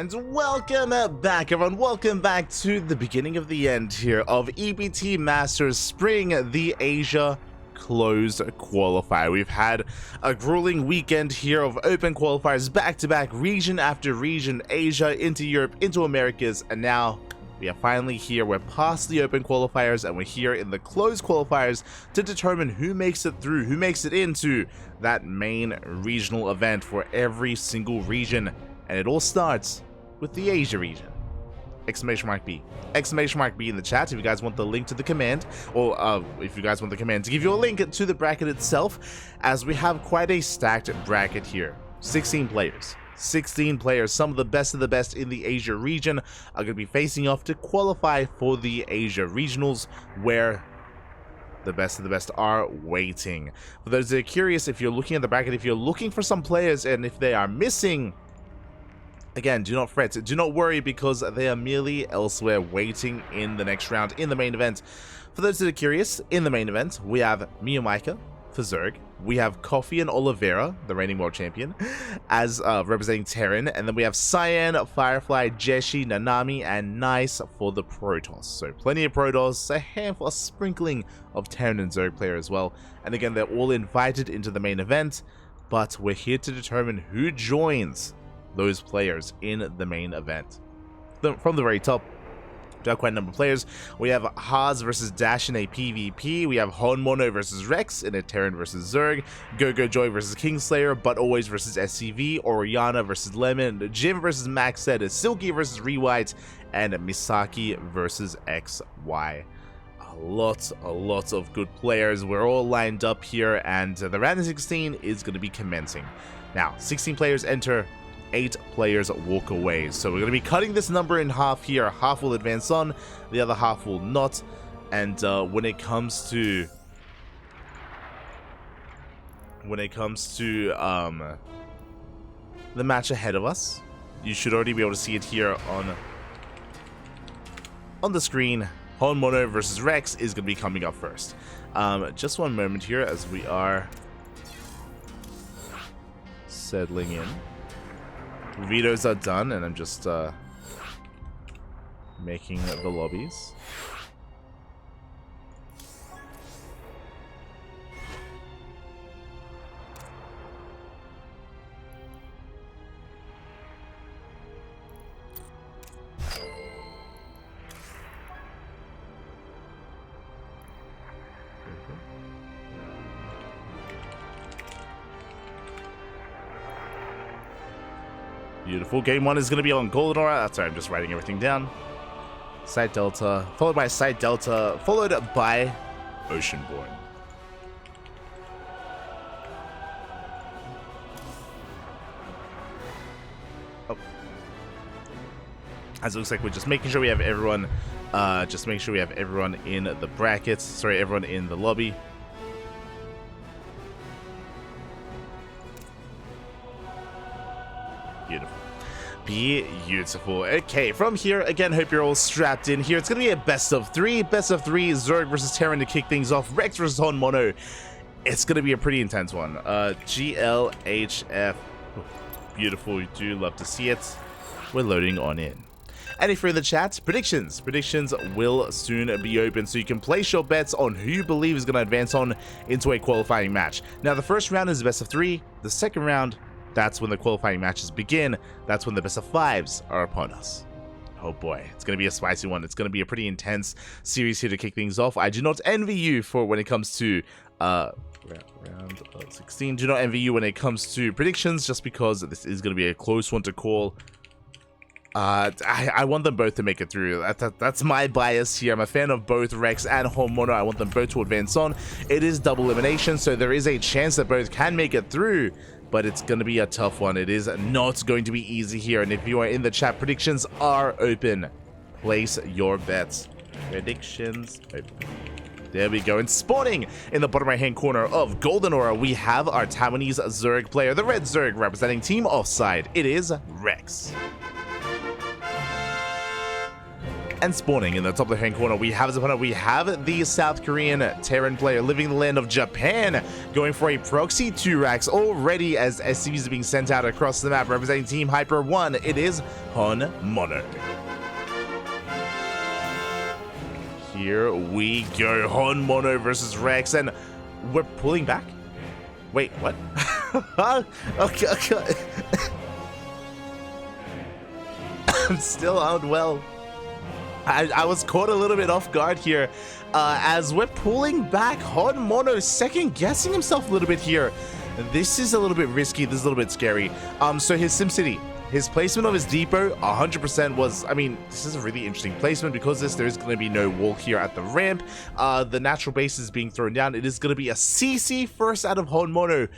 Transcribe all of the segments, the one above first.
And welcome back, everyone. Welcome back to the beginning of the end here of EPT Masters Spring, the Asia Closed Qualifier. We've had a grueling weekend here of open qualifiers, back-to-back, region after region, Asia into Europe, into Americas, and now we are finally here. We're past the open qualifiers and we're here in the closed qualifiers to determine who makes it through, who makes it into that main regional event for every single region. And it all starts with the Asia region. Exclamation mark B. Exclamation mark B in the chat if you guys want the link to the command, or if you guys want the command to give you a link to the bracket itself, as we have quite a stacked bracket here. 16 players. 16 players, some of the best in the Asia region are going to be facing off to qualify for the Asia regionals, where the best of the best are waiting. For those that are curious, if you're looking at the bracket, if you're looking for some players and if they are missing, again, do not fret, do not worry, because they are merely elsewhere waiting in the next round in the main event. For those that are curious, in the main event, we have Miyamika for Zerg. We have Coffee and Oliveira, the reigning world champion, as representing Terran. And then we have Cyan, Firefly, Jeshi, Nanami, and Nice for the Protoss. So plenty of Protoss, a handful, a sprinkling of Terran and Zerg player as well. And again, they're all invited into the main event, but we're here to determine who joins those players in the main event. From the very top, we have quite a number of players. We have Haas versus Dash in a PvP. We have HonMonO versus Rex in a Terran versus Zerg. Joy versus Kingslayer. But Always versus SCV. Oriana versus Lemon. Jim versus Maxed. Silky versus Rewhite. And Misaki versus XY. A lot of good players. We're all lined up here, and the round of 16 is going to be commencing. Now, 16 players enter, 8 players walk away. So we're going to be cutting this number in half here. Half will advance on, the other half will not. And when it comes to the match ahead of us, you should already be able to see it here on the screen. HonMonO versus Rex is going to be coming up first. Just one moment here as we are settling in. Vetoes are done, and I'm just making the lobbies. Beautiful. Game 1 is going to be on Golden Aura. That's right, I'm just writing everything down. Site Delta, followed by Site Delta, followed by Oceanborn. Oh. As it looks like we're just making sure we have everyone, in the brackets. Sorry, everyone in the lobby. Beautiful. Okay, from here, again, hope you're all strapped in here. It's going to be a best of 3. Best of 3, Zerg versus Terran to kick things off. Rex versus HonMonO. It's going to be a pretty intense one. GLHF. Beautiful. You do love to see it. We're loading on in. And if you're in the chat, predictions will soon be open, so you can place your bets on who you believe is going to advance on into a qualifying match. Now, the first round is best of 3. The second round, that's when the qualifying matches begin. That's when the best of 5s are upon us. Oh boy, it's going to be a spicy one. It's going to be a pretty intense series here to kick things off. I do not envy you for when it comes to round of 16. Do not envy you when it comes to predictions, just because this is going to be a close one to call. I want them both to make it through. That's my bias here. I'm a fan of both Rex and HonMonO. I want them both to advance on. It is double elimination, so there is a chance that both can make it through, but it's going to be a tough one. It is not going to be easy here. And if you are in the chat, predictions are open. Place your bets. Predictions open. There we go. And spawning in the bottom right hand corner of Golden Aura, we have our Taiwanese Zerg player, the red Zerg, representing Team Offside. It is Rex. And spawning in the top left-hand corner, we have as opponent, we have the South Korean Terran player living in the land of Japan, going for a proxy 2 racks already as SCVs are being sent out across the map, representing Team Hyper 1. It is HonMonO. Here we go, HonMonO versus Rex, and we're pulling back. Wait, what? Okay. I'm still unwell. I was caught a little bit off guard here as we're pulling back. HonMonO second guessing himself a little bit here. This is a little bit risky. This is a little bit scary. So his SimCity, his placement of his depot 100% was, I mean, this is a really interesting placement because there is going to be no wall here at the ramp. The natural base is being thrown down. It is going to be a CC first out of HonMonO.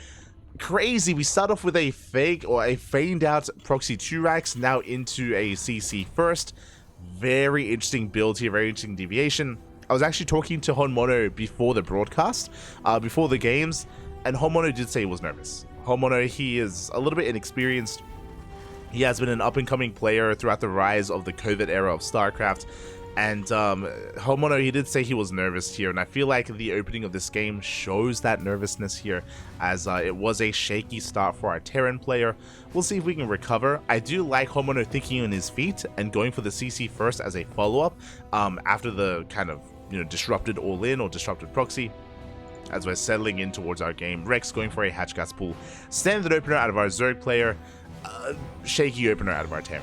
Crazy. We start off with a fake or a feigned out proxy 2 racks, now into a CC first. Very interesting build here, very interesting deviation. I was actually talking to HonMonO before the broadcast, before the games, and HonMonO did say he was nervous. HonMonO, he is a little bit inexperienced. He has been an up-and-coming player throughout the rise of the COVID era of StarCraft, and HonMonO, he did say he was nervous here, and I feel like the opening of this game shows that nervousness here, as it was a shaky start for our Terran player. We'll see if we can recover. I do like HonMonO thinking on his feet and going for the CC first as a follow-up after the kind of, you know, disrupted all-in or disrupted proxy. As we're settling in towards our game, Rex going for a hatch gas pool, standard opener out of our Zerg player, shaky opener out of our Terran.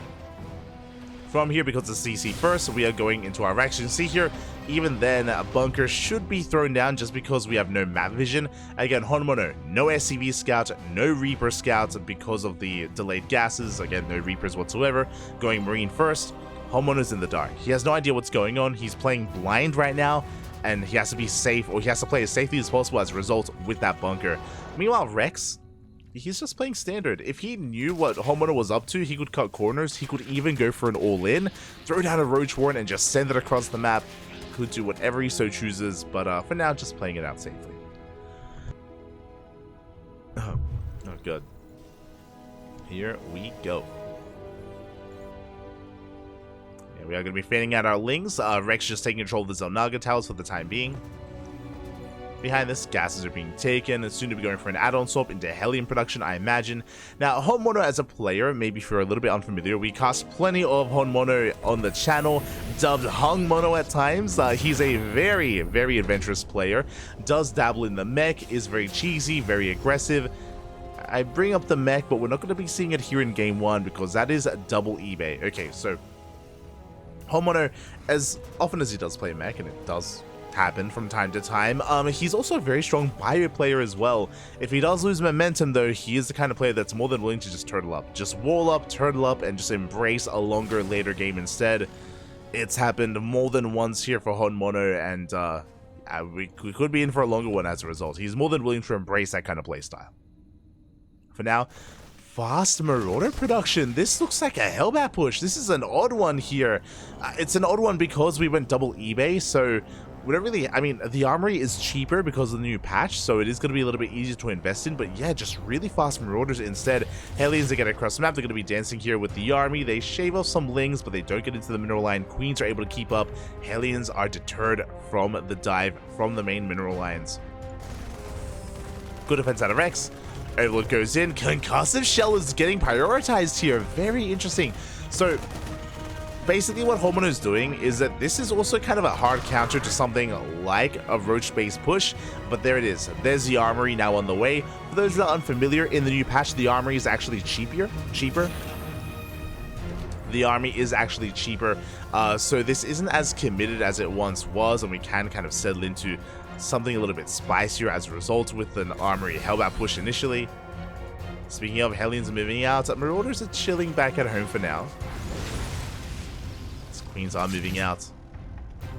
From here, because it's CC first, we are going into our racks. You can see here, even then, a bunker should be thrown down just because we have no map vision. Again, HonMonO, no SCV scout, no Reaper scouts because of the delayed gases. Again, no Reapers whatsoever. Going Marine first. HonMonO's in the dark. He has no idea what's going on. He's playing blind right now, and he has to be safe, or he has to play as safely as possible as a result with that bunker. Meanwhile, Rex, he's just playing standard. If he knew what HonMonO was up to, he could cut corners. He could even go for an all-in, throw down a Roach Warren, and just send it across the map. Could do whatever he so chooses, but for now, just playing it out safely. Oh, good. Here we go. Yeah, we are going to be fanning out our Lings. Rex just taking control of the Zelnaga towers for the time being. Behind this, gases are being taken, and soon to be going for an add-on swap into Hellion production, I imagine. Now, HonMonO as a player, maybe if you're a little bit unfamiliar, we cast plenty of HonMonO on the channel, dubbed HongMonO at times. He's a very, very adventurous player, does dabble in the mech, is very cheesy, very aggressive. I bring up the mech, but we're not going to be seeing it here in Game 1 because that is double eBay. Okay, so HonMonO, as often as he does play mech, and it does happen from time to time, he's also a very strong bio player as well. If he does lose momentum though, he is the kind of player that's more than willing to just turtle up, just wall up, turtle up, and just embrace a longer later game instead. It's happened more than once here for HonMonO, and we could be in for a longer one as a result. He's more than willing to embrace that kind of playstyle. For now, fast Marauder production. This looks like a Hellbat push. This is an odd one here. It's an odd one because we went double eBay, so we don't really, I mean, the armory is cheaper because of the new patch, so it is going to be a little bit easier to invest in, but yeah, just really fast Marauders instead. Hellions are getting across the map. They're going to be dancing here with the army. They shave off some Lings, but they don't get into the mineral line. Queens are able to keep up. Hellions are deterred from the dive from the main mineral lines. Good defense out of Rex. Overlord goes in. Concussive Shell is getting prioritized here. Very interesting. So basically what HonMonO is doing is that this is also kind of a hard counter to something like a roach-based push, but there it is. There's the armory now on the way. For those that are unfamiliar, in the new patch, the armory is actually cheaper. The army is actually cheaper, so this isn't as committed as it once was, and we can kind of settle into something a little bit spicier as a result with an armory Hellbat push initially. Speaking of, Hellions moving out, Marauders are chilling back at home for now. Queens are moving out,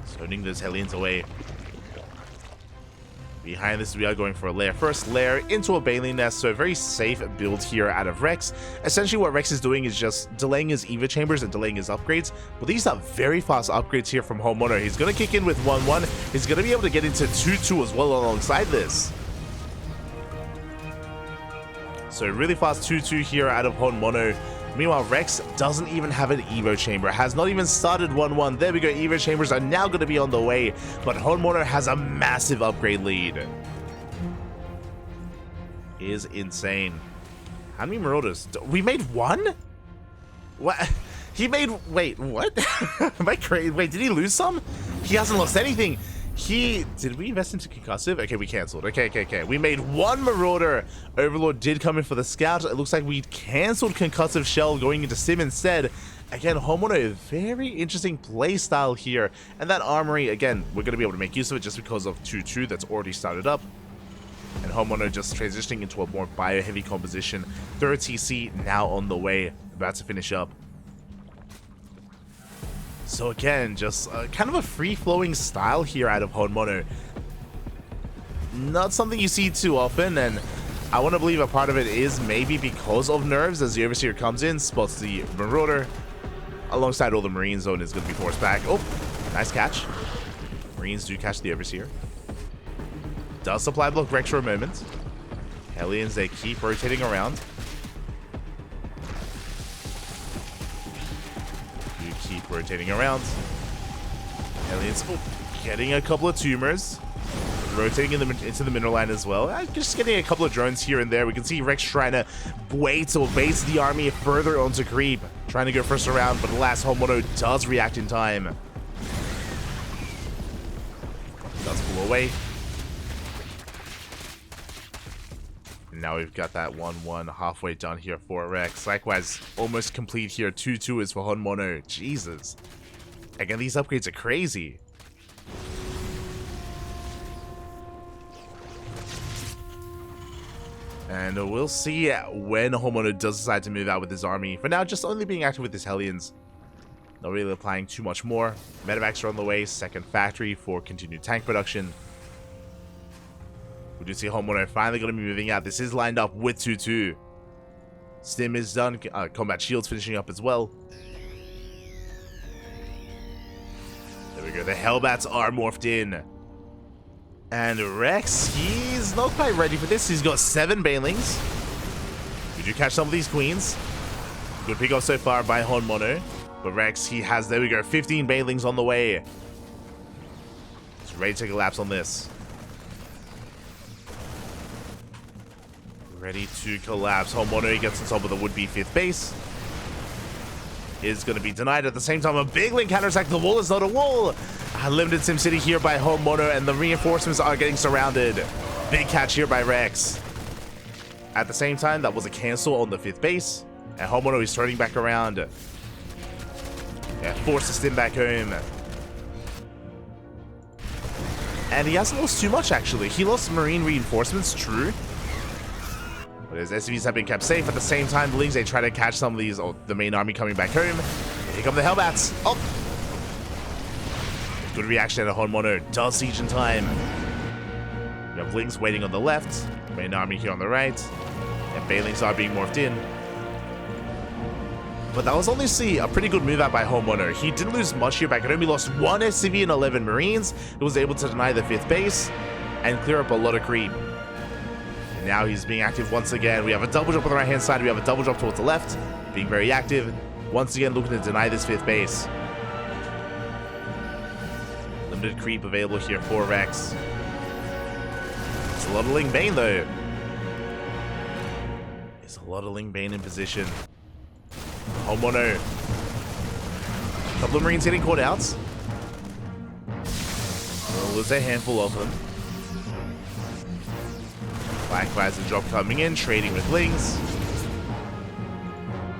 zoning those Hellions away. Behind this, we are going for a lair. First lair into a Baleen nest, so a very safe build here out of Rex. Essentially what Rex is doing is just delaying his Eva chambers and delaying his upgrades, but these are very fast upgrades here from HonMonO. He's going to kick in with 1-1. He's going to be able to get into 2-2 as well alongside this. So really fast 2-2 here out of HonMonO. Meanwhile, Rex doesn't even have an Evo Chamber. Has not even started 1-1. There we go. Evo Chambers are now going to be on the way. But HonMonO has a massive upgrade lead. Is insane. How many Marauders? We made one? What? He made... Wait, what? Am I crazy? Wait, did he lose some? He hasn't lost anything. Did we invest into concussive? Okay, we cancelled. Okay. We made one Marauder. Overlord did come in for the scout. It looks like we cancelled concussive shell going into sim instead. Again, HonMonO, very interesting play style here. And that armory, again, we're going to be able to make use of it just because of 2-2 that's already started up. And HonMonO just transitioning into a more bio-heavy composition. Third TC now on the way, about to finish up. So again, just kind of a free-flowing style here out of HonMonO. Not something you see too often, and I want to believe a part of it is maybe because of nerves, as the Overseer comes in, spots the Marauder, alongside all the Marine zone is going to be forced back. Oh, nice catch. Marines do catch the Overseer. Does supply block Rex for a moment. Hellions, they keep rotating around. Keep rotating around. Hellions getting a couple of tumors. Rotating into the mineral line as well. Just getting a couple of drones here and there. We can see Rex trying to wait to base the army further onto creep. Trying to go first around, but alas, HonMonO does react in time. Does pull away. Now we've got that 1-1 halfway done here for Rex. Likewise, almost complete here. 2-2 is for HonMonO. Jesus. Again, these upgrades are crazy. And we'll see when HonMonO does decide to move out with his army. For now, just only being active with his Hellions. Not really applying too much more. Medevacs are on the way. Second factory for continued tank production. We do see HonMonO finally going to be moving out. This is lined up with 2-2. Stim is done. Combat shields finishing up as well. There we go. The Hellbats are morphed in. And Rex, he's not quite ready for this. He's got 7 Banelings. We do catch some of these Queens. Good pick off so far by HonMonO. But Rex, he has, there we go, 15 Banelings on the way. He's ready to take a lapse on this. Ready to collapse. HonMonO gets on top of the would-be 5th base. Is going to be denied at the same time. A big link counterattack. The wall is not a wall. Limited SimCity here by HonMonO, and the reinforcements are getting surrounded. Big catch here by Rex. At the same time, that was a cancel on the 5th base. And HonMonO is turning back around. Yeah, forced to stim back home. And he hasn't lost too much, actually. He lost Marine reinforcements, true. But his SCVs have been kept safe. At the same time, the Lings, they try to catch some of these, the main army coming back home. Here come the Hellbats. Oh! Good reaction at HonMonO. Does siege in time. We have Lings waiting on the left. Main army here on the right. And Banelings are being morphed in. But that was honestly a pretty good move out by HonMonO. He didn't lose much here back at home. He lost 1 SCV and 11 Marines. He was able to deny the 5th base and clear up a lot of creep. And now he's being active once again. We have a double jump on the right-hand side. We have a double jump towards the left. Being very active. Once again, looking to deny this 5th base. Limited creep available here for Rex. It's a lot of Ling Bane, though. It's a lot of Ling Bane in position. HonMonO. A couple of Marines getting caught out. We'll lose a handful of them. Likewise, the drop coming in, trading with Lings.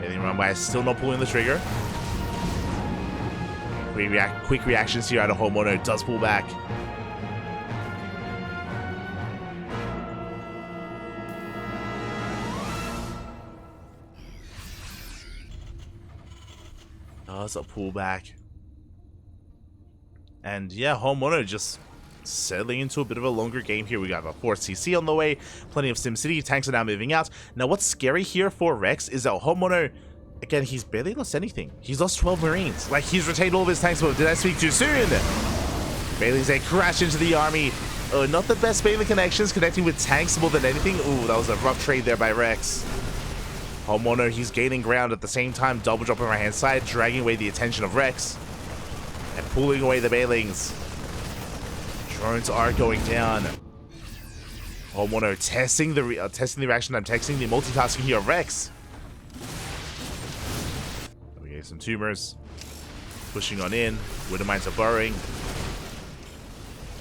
Alien Runway is still not pulling the trigger. Quick reactions here out of HonMonO. Does pull back. Does a pullback. And yeah, HonMonO just settling into a bit of a longer game here. We got a 4th CC on the way. Plenty of SimCity. Tanks are now moving out. Now, what's scary here for Rex is that HonMonO, again, he's barely lost anything. He's lost 12 Marines. Like, he's retained all of his tanks, but did I speak too soon? Bailey's a crash into the army. Not the best Bailey connections, connecting with tanks more than anything. Ooh, that was a rough trade there by Rex. HonMonO, he's gaining ground at the same time, double drop on right hand side, dragging away the attention of Rex and pulling away the Bailings. Drones are going down. HonMonO testing the reaction time, testing the multitasking here of Rex. We get some tumors. Pushing on in. Widowmines are burrowing.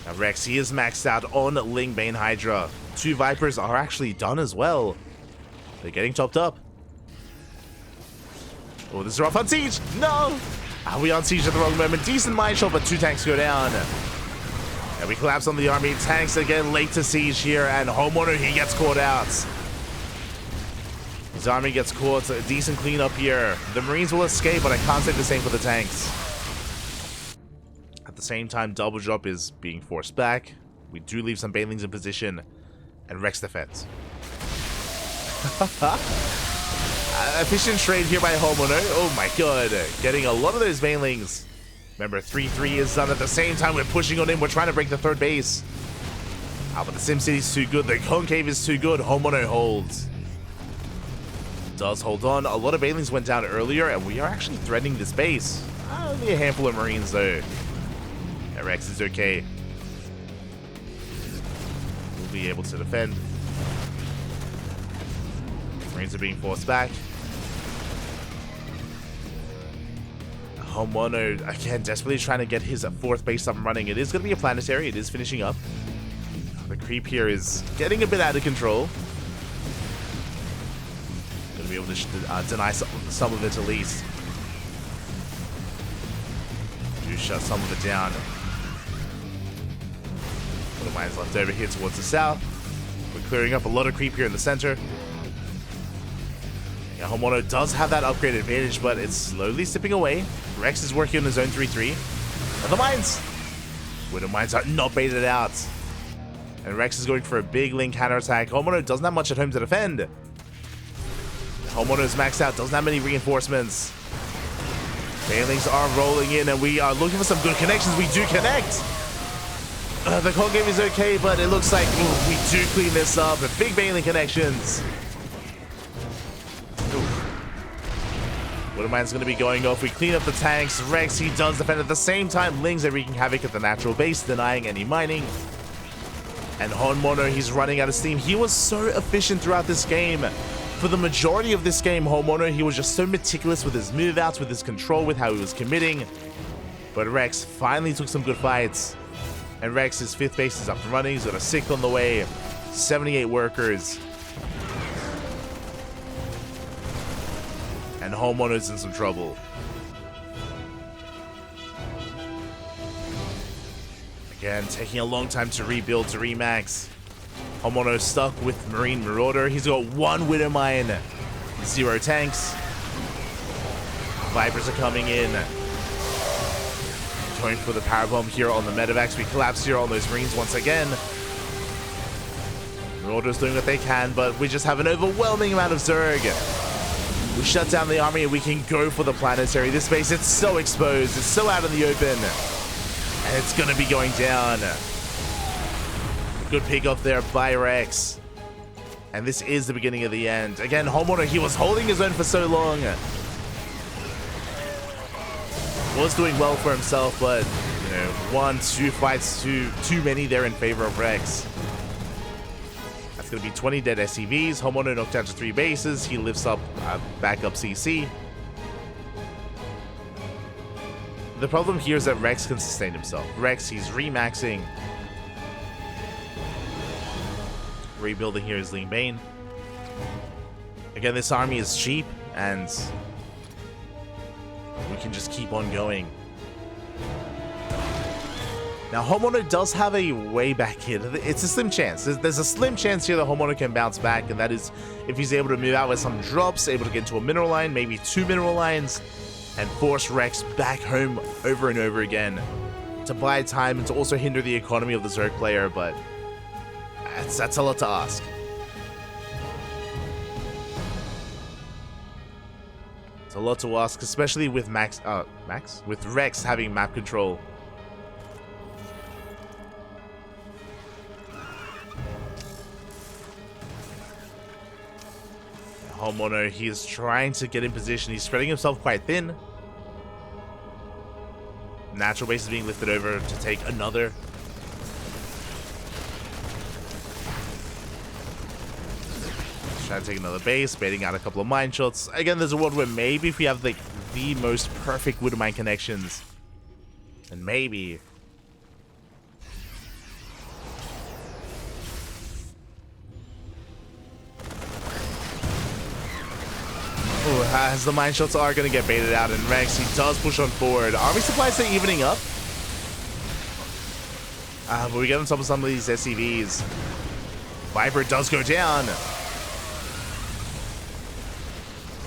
Now Rex, he is maxed out on Ling Bane Hydra. 2 Vipers are actually done as well. They're getting chopped up. Oh, this is rough on siege. No! Are we on siege at the wrong moment? Decent mine shot, but 2 tanks go down. And we collapse on the army. Tanks again late to siege here, and HonMonO, he gets caught out. His army gets caught. A decent cleanup here. The Marines will escape, but I can't say the same for the tanks. At the same time, double drop is being forced back. We do leave some Banelings in position, and Rex defends. Efficient trade here by HonMonO. Oh my god, getting a lot of those Banelings. Remember, 3-3 is done at the same time. We're pushing on in. We're trying to break the 3rd base. But the SimCity's too good. The Concave is too good. HonMonO holds. Does hold on. A lot of Banelings went down earlier, and we are actually threatening this base. Only a handful of Marines, though. Rex is okay. We'll be able to defend. Marines are being forced back. HonMonO, again, desperately trying to get his 4th base up and running. It is going to be a planetary. It is finishing up. The creep here is getting a bit out of control. Going to be able to deny some of it at least. Do shut some of it down. Little mines left over here towards the south. We're clearing up a lot of creep here in the center. Yeah, HonMonO does have that upgrade advantage, but it's slowly slipping away. Rex is working on his own 3-3. And the mines! Widow mines are not baited out. And Rex is going for a big Ling counterattack. HonMonO doesn't have much at home to defend. HonMonO is maxed out, doesn't have many reinforcements. Banelings are rolling in, and we are looking for some good connections. We do connect! The Concave is okay, but it looks like we do clean this up. Big Baneling connections. Widowmine's going to be going off. We clean up the tanks. Rex, he does defend at the same time. Lings are wreaking havoc at the natural base, denying any mining. And HonMonO, he's running out of steam. He was so efficient throughout this game. For the majority of this game, HonMonO, he was just so meticulous with his move outs, with his control, with how he was committing. But Rex finally took some good fights. And Rex's 5th base is up and running. He's got a 6th on the way. 78 workers. And HonMonO's in some trouble. Again, taking a long time to rebuild, to remax. HonMonO stuck with Marine Marauder. He's got 1 Widow Mine. 0 tanks. Vipers are coming in. Going for the power bomb here on the medevacs. We collapse here on those Marines once again. Marauder's doing what they can, but we just have an overwhelming amount of Zerg. We shut down the army and we can go for the planetary. This base, it's so exposed. It's so out in the open. And it's going to be going down. Good pick off there by Rex. And this is the beginning of the end. Again, HonMonO, he was holding his own for so long. Was doing well for himself, but, you know, 1, 2 fights, too many there in favor of Rex. That's going to be 20 dead SCVs. HonMonO knocked down to 3 bases. He lifts up backup CC. The problem here is that Rex can sustain himself. Rex, he's remaxing. Rebuilding here is Ling Bane. Again, this army is cheap, and we can just keep on going. Now, HonMonO does have a way back here. It's a slim chance. There's a slim chance here that HonMonO can bounce back, and that is if he's able to move out with some drops, able to get into a mineral line, maybe 2 mineral lines, and force Rex back home over and over again to buy time and to also hinder the economy of the Zerg player, but that's a lot to ask. It's a lot to ask, especially with with Rex having map control. HonMonO, he is trying to get in position. He's spreading himself quite thin. Natural base is being lifted over to take another. Trying to take another base, baiting out a couple of mine shots. Again, there's a world where maybe if we have like the most perfect wood mine connections, and maybe. Ooh, as the mine shots are going to get baited out, and Rex, he does push on forward. Army supplies are evening up. But we get on top of some of these SCVs. Viper does go down.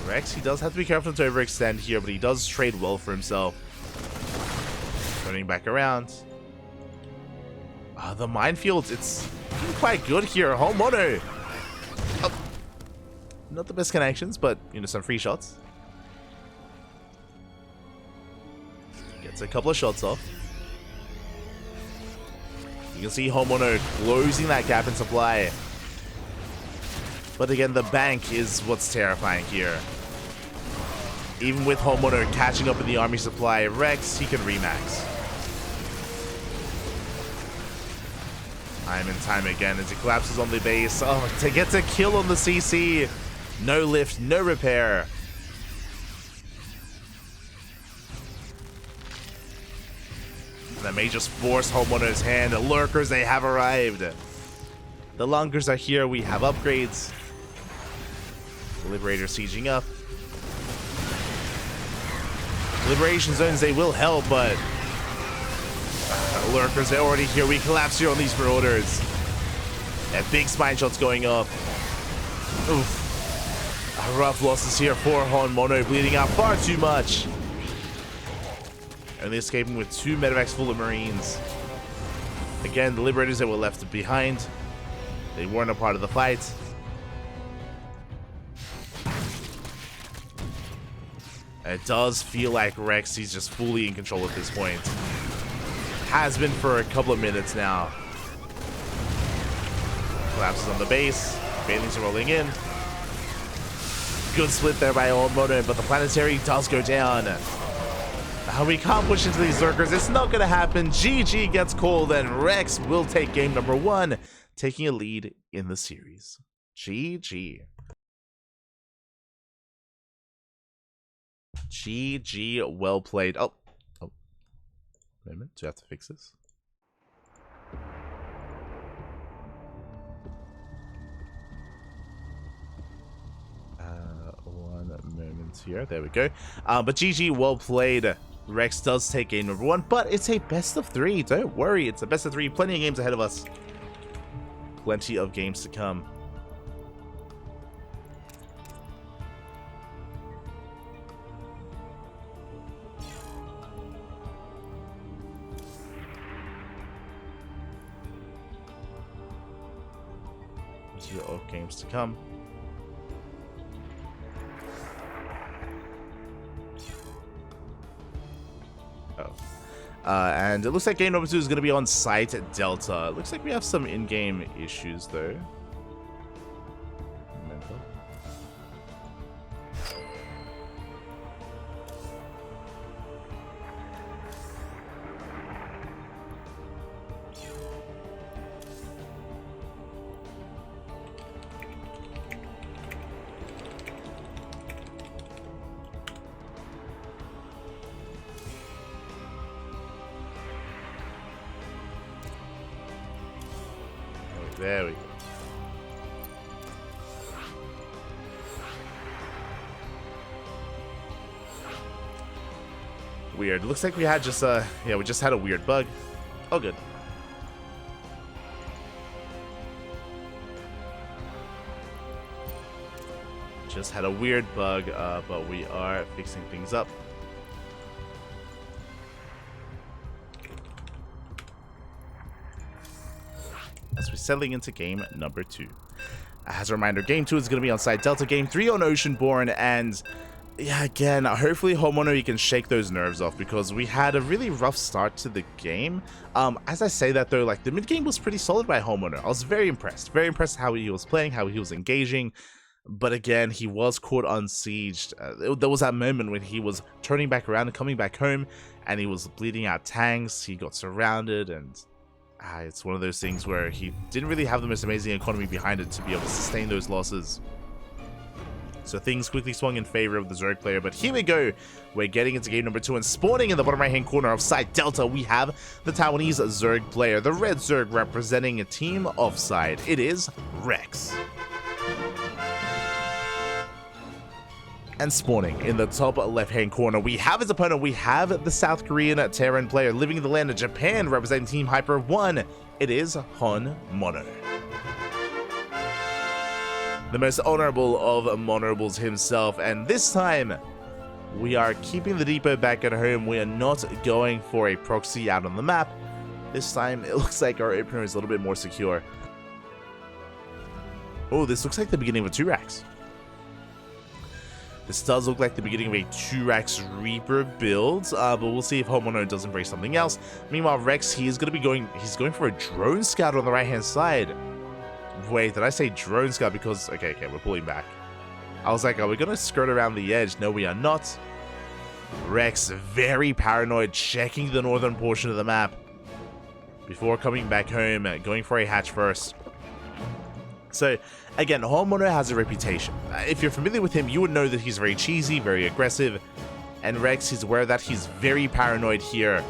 Rex, he does have to be careful to overextend here, but he does trade well for himself. Turning back around. The minefields, it's quite good here. HonMonO. Not the best connections, but, you know, some free shots. Gets a couple of shots off. You can see HonMonO closing that gap in supply. But again, the bank is what's terrifying here. Even with HonMonO catching up in the army supply, Rex, he can remax. Time and time again as he collapses on the base. Oh, to get a kill on the CC. No lift, no repair. And that may just force HonMonO's hand. The lurkers, they have arrived. The lungers are here. We have upgrades. The Liberator sieging up. Liberation zones, they will help, but lurkers, they're already here. We collapse here on these marauders. And big spine shots going up. Oof. Rough losses here for HonMonO, bleeding out far too much. Only escaping with 2 medevacs full of Marines. Again, the Liberators that were left behind, they weren't a part of the fight. It does feel like Rex, he's just fully in control at this point. Has been for a couple of minutes now. Collapses on the base. Bailey's rolling in. Good split there by HonMonO, but the planetary does go down. We can't push into these lurkers. It's not going to happen. GG gets called, and Rex will take game number 1, taking a lead in the series. GG. GG, well played. Oh. Moment, do I have to fix this? One moment here. There we go. But GG, well played. Rex does take game number 1, but it's a best of 3. Don't worry, it's a best of 3. Plenty of games ahead of us. Plenty of games to come. Of games to come. And it looks like game number 2 is going to be on site at Delta. It looks like we have some in-game issues though. There we go. Weird. Looks like we had just yeah, we just had a weird bug. Oh, good. Just had a weird bug, but we are fixing things up. As we're settling into game number 2. As a reminder, game 2 is going to be on site Delta, game 3 on Oceanborn, and yeah, again, hopefully HonMonO can shake those nerves off, because we had a really rough start to the game. As I say that though, like the mid game was pretty solid by HonMonO. I was very impressed how he was playing, how he was engaging. But again, he was caught unsieged. There was that moment when he was turning back around and coming back home, and he was bleeding out tanks. He got surrounded, and it's one of those things where he didn't really have the most amazing economy behind it to be able to sustain those losses. So things quickly swung in favor of the Zerg player, but here we go. We're getting into game number 2, and spawning in the bottom right-hand corner of side Delta, we have the Taiwanese Zerg player, the red Zerg representing a team offside. It is Rex. And spawning in the top left-hand corner, we have his opponent. We have the South Korean Terran player living in the land of Japan, representing Team Hyper 1. It is HonMonO. The most honorable of honorables himself, and this time we are keeping the depot back at home. We are not going for a proxy out on the map. This time it looks like our opener is a little bit more secure. Oh, this looks like the beginning of a 2-Rax. This does look like the beginning of a 2-Rax Reaper build, but we'll see if HonMonO does embrace something else. Meanwhile, Rex, he's going for a drone scout on the right-hand side. Wait, did I say drone scout? Because, okay, we're pulling back. I was like, are we going to skirt around the edge? No, we are not. Rex, very paranoid, checking the northern portion of the map before coming back home, going for a hatch first. So, again, HonMonO has a reputation. If you're familiar with him, you would know that he's very cheesy, very aggressive, and Rex, he's aware that he's very paranoid here.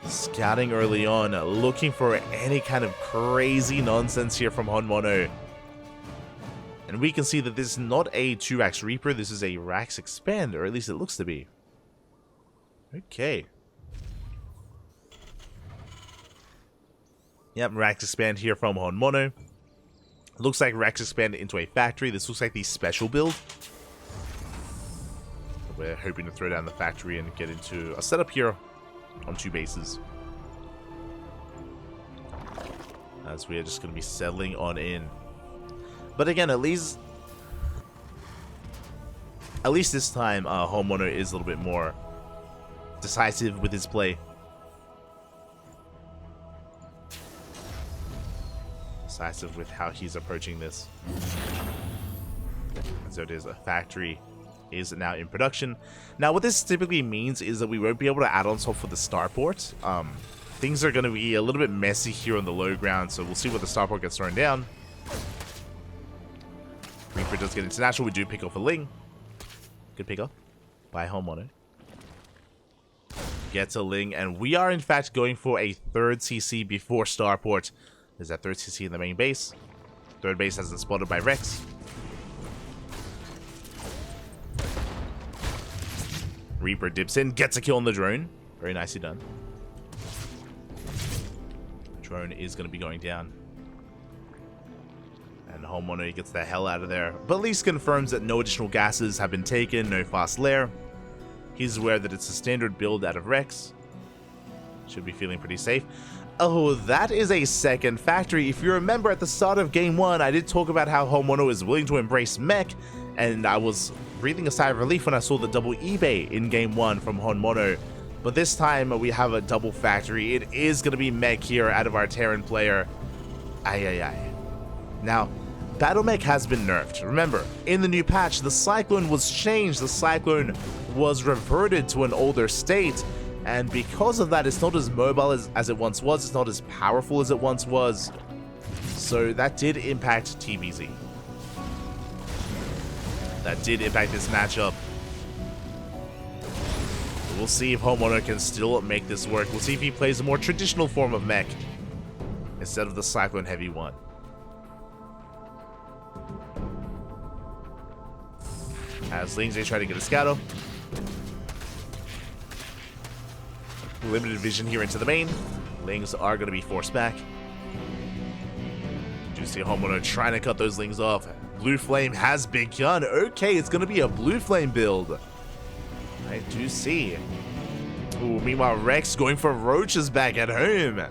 Scouting early on, looking for any kind of crazy nonsense here from HonMonO. And we can see that this is not a 2-Rax Reaper, this is a Rax Expand, or at least it looks to be. Okay. Yep, Rax Expand here from HonMonO. Looks like Rax Expand into a factory. This looks like the special build. We're hoping to throw down the factory and get into a setup here on 2 bases. As we are just going to be settling on in. But again, at least this time, HonMonO is a little bit more decisive with his play. Decisive with how he's approaching this. And so it is, a factory is now in production. Now what this typically means is that we won't be able to add on top for the starport. Things are going to be a little bit messy here on the low ground, so we'll see what the starport gets thrown down. Reaper does get international. We do pick off a Ling. Good pick up by HonMonO. Gets a Ling, and we are in fact going for a 3rd CC before starport. There's that 3rd CC in the main base. 3rd base has been spotted by Rex. Reaper dips in, gets a kill on the drone. Very nicely done. Drone is going to be going down. And HonMonO gets the hell out of there. But at least confirms that no additional gases have been taken, no fast lair. He's aware that it's a standard build out of Rex. Should be feeling pretty safe. Oh, that is a 2nd factory. If you remember at the start of game 1, I did talk about how HonMonO is willing to embrace mech, and I was breathing a sigh of relief when I saw the double eBay in game 1 from HonMonO. But this time we have a double factory. It is going to be mech here out of our Terran player. Now, Battle Mech has been nerfed. Remember, in the new patch, the Cyclone was changed. The Cyclone was reverted to an older state. And because of that, it's not as mobile as it once was. It's not as powerful as it once was. So that did impact TvZ. That did impact this matchup. We'll see if HonMonO can still make this work. We'll see if he plays a more traditional form of mech instead of the Cyclone Heavy one. As Lings, they try to get a scout up. Limited vision here into the main. Lings are going to be forced back. Do see HonMonO trying to cut those Lings off. Blue Flame has begun. Okay, it's going to be a Blue Flame build. I do see. Ooh, meanwhile, Rex going for Roaches back at home.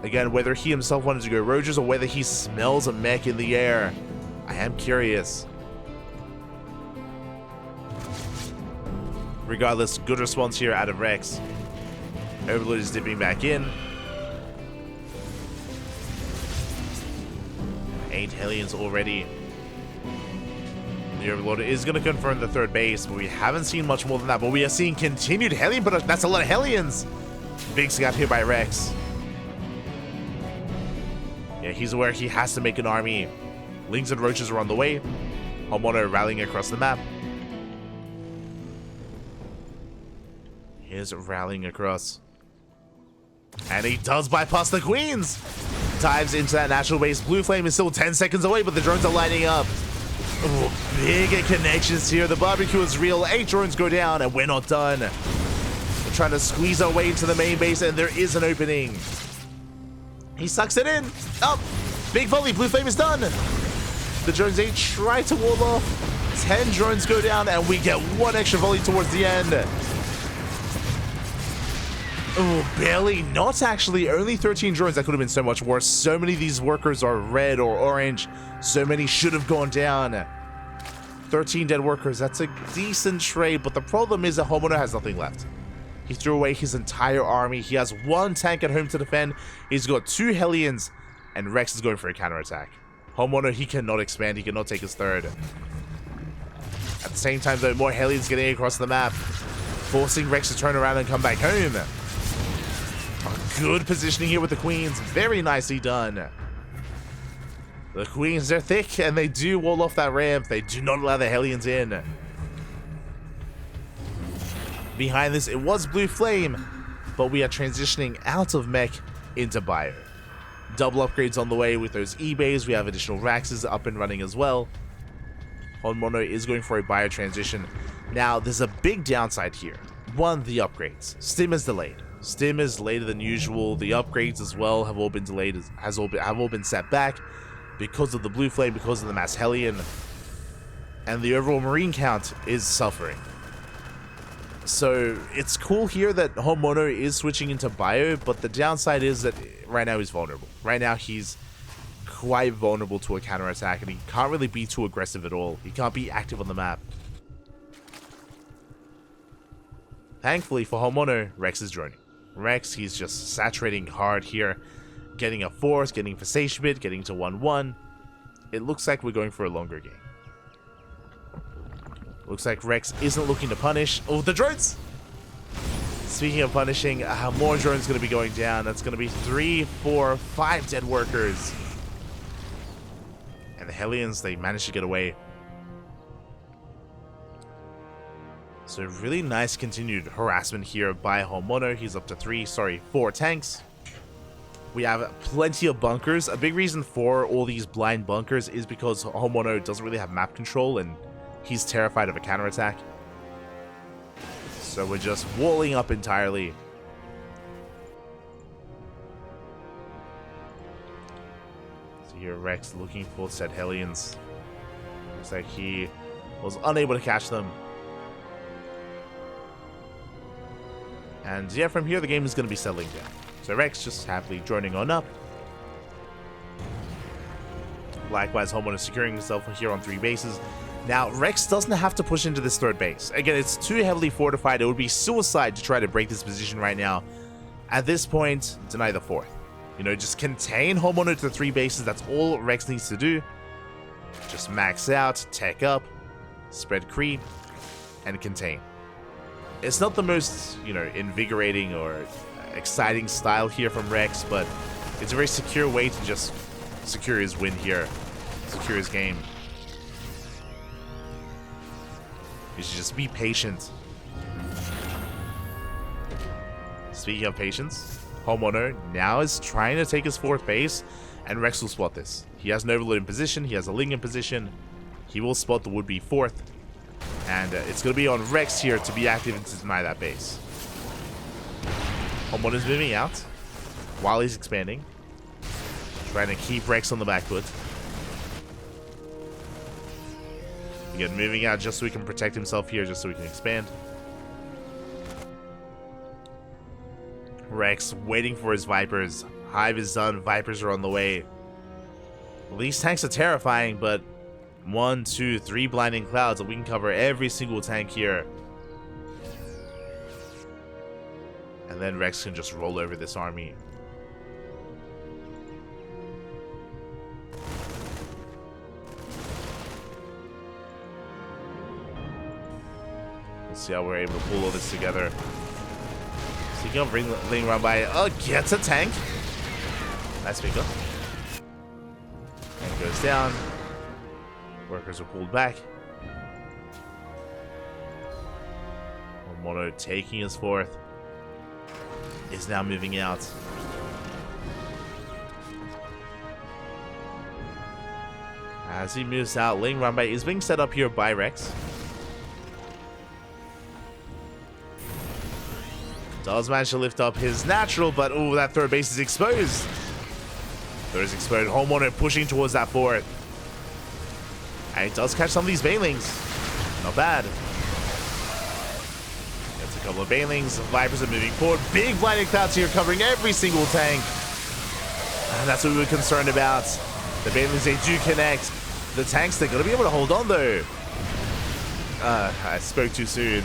Again, whether he himself wanted to go Roaches or whether he smells a mech in the air, I am curious. Regardless, good response here out of Rex. Overlord is dipping back in. 8 Hellions already. The Overlord is going to confirm the 3rd base, but we haven't seen much more than that. But we are seeing continued Hellion production. That's a lot of Hellions. Big scab here by Rex. Yeah, he's aware he has to make an army. Lings and Roaches are on the way. HonMonO rallying across the map. He's rallying across. And he does bypass the Queens. Dives into that natural base. Blue Flame is still 10 seconds away, but the drones are lining up. Ooh, bigger connections here. The barbecue is real. 8 drones go down, and we're not done. We're trying to squeeze our way into the main base, and there is an opening. He sucks it in. Up. Big volley. Blue Flame is done. The drones 8 try to wall off. 10 drones go down, and we get 1 extra volley towards the end. Oh, barely. Not actually. Only 13 drones. That could have been so much worse. So many of these workers are red or orange. So many should have gone down. 13 dead workers. That's a decent trade, but the problem is that HonMonO has nothing left. He threw away his entire army. He has 1 tank at home to defend. He's got 2 Hellions, and Rex is going for a counterattack. HonMonO, he cannot expand. He cannot take his 3rd. At the same time, though, more Hellions getting across the map, forcing Rex to turn around and come back home. Good positioning here with the Queens. Very nicely done. The Queens, they're thick, and they do wall off that ramp. They do not allow the Hellions in. Behind this, it was Blue Flame, but we are transitioning out of mech into bio. Double upgrades on the way with those E-bays. We have additional Raxes up and running as well. HonMonO is going for a bio transition. Now, there's a big downside here. 1, the upgrades. Stim is delayed. Stim is later than usual. The upgrades as well have all been delayed, have all been set back because of the Blue Flame, because of the Mass Hellion, and the overall Marine count is suffering. So it's cool here that HonMonO is switching into bio, but the downside is that right now he's vulnerable. Right now he's quite vulnerable to a counterattack, and he can't really be too aggressive at all. He can't be active on the map. Thankfully for HonMonO, Rex is joining. Rex, he's just saturating hard here, getting a force, getting for Sage Bit, getting to 1-1. It looks like we're going for a longer game. Looks like Rex isn't looking to punish. Oh, the drones! Speaking of punishing, more drones going to be going down. That's going to be 3, 4, 5 dead workers. And the Hellions, they managed to get away. So really nice continued harassment here by HonMonO. He's up to 4 tanks. We have plenty of bunkers. A big reason for all these blind bunkers is because HonMonO doesn't really have map control, and he's terrified of a counterattack. So we're just walling up entirely. So here Rex looking for said Hellions. Looks like he was unable to catch them. And yeah, from here the game is going to be settling down. So Rex just happily joining on up. Likewise, HonMonO securing himself here on 3 bases. Now, Rex doesn't have to push into this 3rd base. Again, it's too heavily fortified. It would be suicide to try to break this position right now. At this point, deny the 4th. You know, just contain HonMonO to the 3 bases. That's all Rex needs to do. Just max out, tech up, spread creep, and contain. It's not the most, you know, invigorating or exciting style here from Rex, but it's a very secure way to just secure his win here, secure his game. You should just be patient. Speaking of patience, HonMonO now is trying to take his 4th base, and Rex will spot this. He has an Overlord in position, he has a Ling in position, he will spot the would-be 4th, and it's going to be on Rex here to be active and to deny that base. HonMonO is moving out while he's expanding, trying to keep Rex on the back foot. Again, moving out just so he can protect himself here, just so he can expand. Rex waiting for his Vipers. Hive is done, Vipers are on the way. These tanks are terrifying, but 1, 2, 3 blinding clouds, and we can cover every single tank here. And then Rex can just roll over this army. We'll see how we're able to pull all this together. Speaking of ring run by, gets a tank. Nice pick up. Tank goes down. Workers are pulled back. HonMonO taking his fourth. Is now moving out. As he moves out, Ling Runbei is being set up here by Rex. Does manage to lift up his natural, but that third base is exposed. Third is exposed. HonMonO pushing towards that fourth. And he does catch some of these banelings. Not bad. Gets a couple of banelings. Vipers are moving forward. Big blinding clouds here covering every single tank. And that's what we were concerned about. The banelings, they do connect. The tanks, they're going to be able to hold on though. I spoke too soon.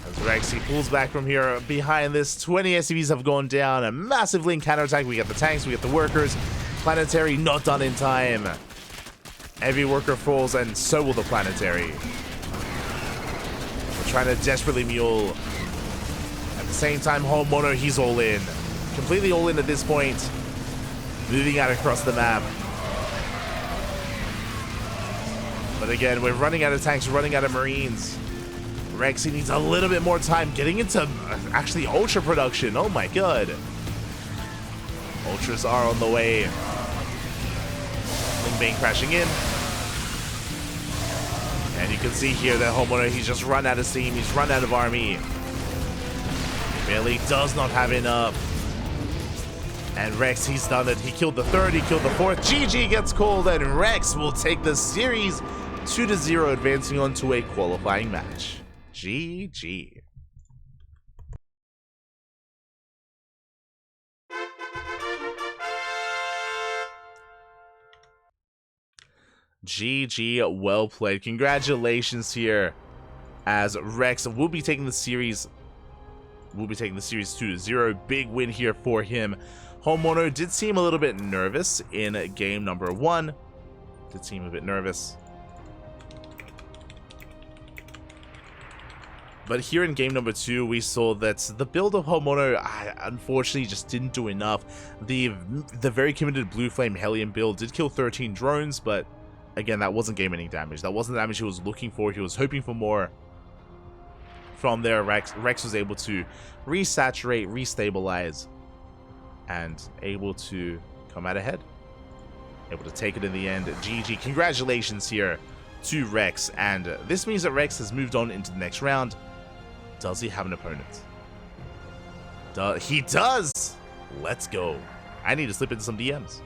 As Rex, he pulls back from here behind this. 20 SCVs have gone down. A massive link counterattack. We got the tanks, we got the workers. Planetary not done in time. Every worker falls, and so will the planetary. We're trying to desperately mule. At the same time, HonMonO, he's all in. Completely all in at this point. Moving out across the map. But again, we're running out of tanks, running out of marines. Rex, he needs a little bit more time getting into actually ultra production. Oh my god. Ultras are on the way. Lingbane crashing in. And you can see here that HonMonO, he's just run out of steam, he's run out of army. Really does not have enough. And Rex, he's done it. He killed the third, he killed the fourth. GG gets called, and Rex will take the series 2-0, advancing on to a qualifying match. GG. GG, well played. Congratulations here, as Rex will be taking the series. We'll be taking the series 2-0. Big win here for him. HonMonO did seem a little bit nervous in game number 1. Did seem a bit nervous. But here in game number 2, we saw that the build of HonMonO, unfortunately, just didn't do enough. The very committed Blue Flame Hellion build did kill 13 drones, but again, that wasn't game-ending damage. That wasn't the damage he was looking for. He was hoping for more. From there, Rex was able to resaturate, restabilize, and able to come out ahead. Able to take it in the end. GG. Congratulations here to Rex. And this means that Rex has moved on into the next round. Does he have an opponent? He does! Let's go. I need to slip into some DMs.